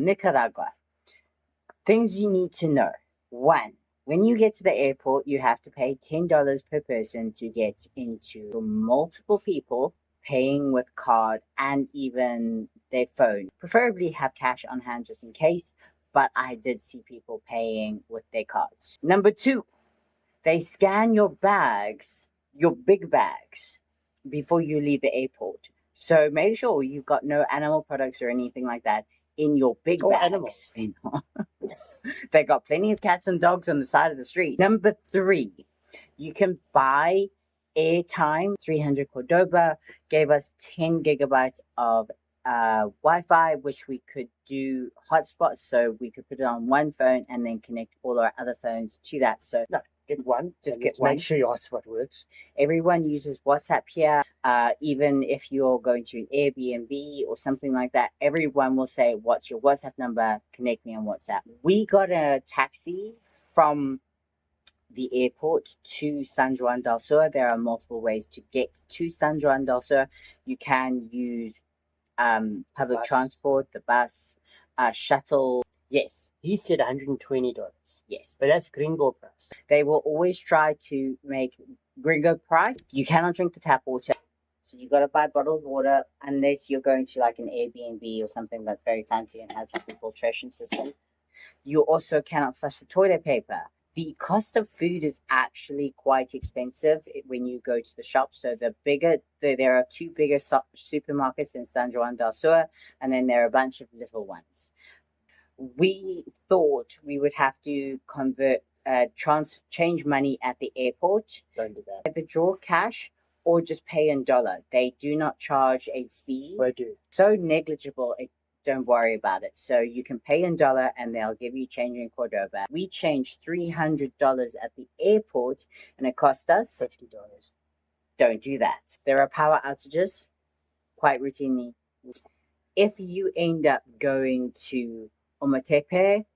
Nicaragua. Things you need to know. 1. When you get to the airport, you have to pay $10 per person to get into. Multiple people paying with card and even their phone. Preferably have cash on hand just in case, but I did see people paying with their cards. Number 2, they scan your bags, your big bags, before you leave the airport. So make sure you've got no animal products or anything like that in your big bags. Animals. They got plenty of cats and dogs on the side of the street. Number 3, you can buy airtime. 300 Cordoba gave us 10 gigabytes of Wi-Fi, which we could do hotspots, so we could put it on one phone and then connect all our other phones to that. So no, get one. Just get one. Make sure your hotspot works. Everyone uses WhatsApp here. Even if you're going to an Airbnb or something like that, everyone will say, "What's your WhatsApp number? Connect me on WhatsApp." We got a taxi from the airport to San Juan del Sur. There are multiple ways to get to San Juan del Sur. You can use public transport, the bus, shuttle. Yes. He said $120. Yes. But that's gringo price. They will always try to make gringo price. You cannot drink the tap water. So you got to buy bottled water unless you're going to like an Airbnb or something that's very fancy and has like a filtration system. You also cannot flush the toilet paper. The cost of food is actually quite expensive when you go to the shop. So there are 2 bigger supermarkets in San Juan del Sur, and then there are a bunch of little ones. We thought we would have to change money at the airport. Don't do that. Either draw cash or just pay in dollar. They do not charge a fee. They do. So negligible, don't worry about it. So you can pay in dollar and they'll give you change in Cordoba. We changed $300 at the airport and it cost us $50. Don't do that. There are power outages quite routinely. If you end up going to Ometepe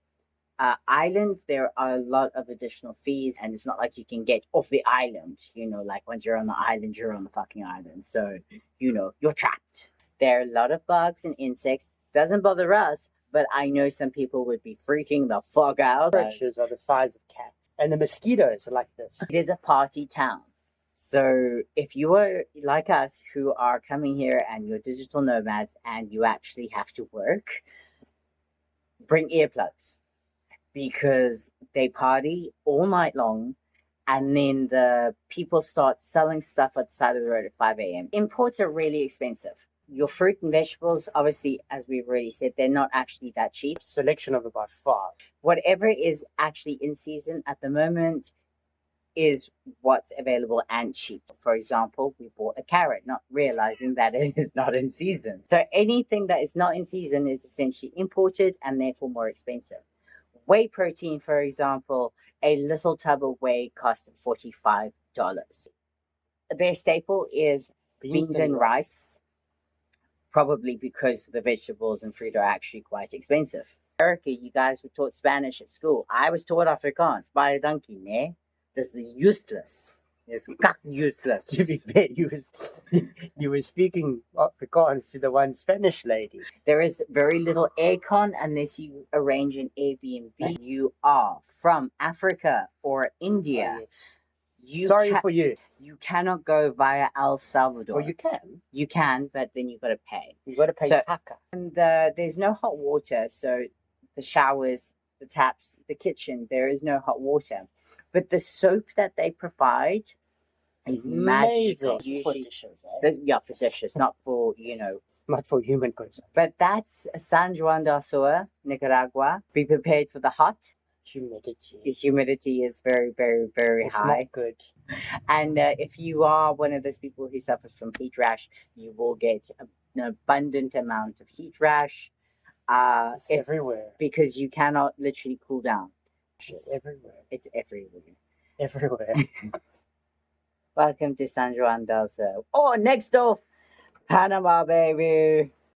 island, there are a lot of additional fees, and it's not like you can get off the island. Like once you're on the island, you're on the fucking island. So, you're trapped. There are a lot of bugs and insects. Doesn't bother us, but I know some people would be freaking the fuck out. Cockroaches are the size of cats, and the mosquitoes are like this. It is a party town. So if you are like us who are coming here and you're digital nomads and you actually have to work, bring earplugs because they party all night long and then the people start selling stuff at the side of the road at 5 a.m. Imports are really expensive. Your fruit and vegetables, obviously, as we've already said, they're not actually that cheap. Selection of about 5. Whatever is actually in season at the moment is what's available and cheap. For example, we bought a carrot, not realizing that it is not in season. So anything that is not in season is essentially imported and therefore more expensive. Whey protein, for example, a little tub of whey cost $45. Their staple is beans and rice. Probably because the vegetables and fruit are actually quite expensive. America, you guys were taught Spanish at school. I was taught Afrikaans. By donkey, ne? This is useless. It's useless. To be fair, you were speaking Afrikaans to the one Spanish lady. There is very little aircon unless you arrange an Airbnb. You are from Africa or India. Oh, yes. Sorry for you. You cannot go via El Salvador. Well, you can. You can, but then you've got to pay. You've got to pay taka. And there's no hot water, so the showers, the taps, the kitchen, there is no hot water. But the soap that they provide is magical. For dishes, Yeah, for dishes, not for, not for human consumption. But that's San Juan del Sur, Nicaragua. Be prepared for the hot. Humidity. The humidity is very, very, very high. It's not good. And if you are one of those people who suffers from heat rash, you will get an abundant amount of heat rash. It's everywhere. Because you cannot literally cool down. It's everywhere. It's everywhere. Everywhere. Welcome to San Juan del Sur. Oh, next off, Panama, baby.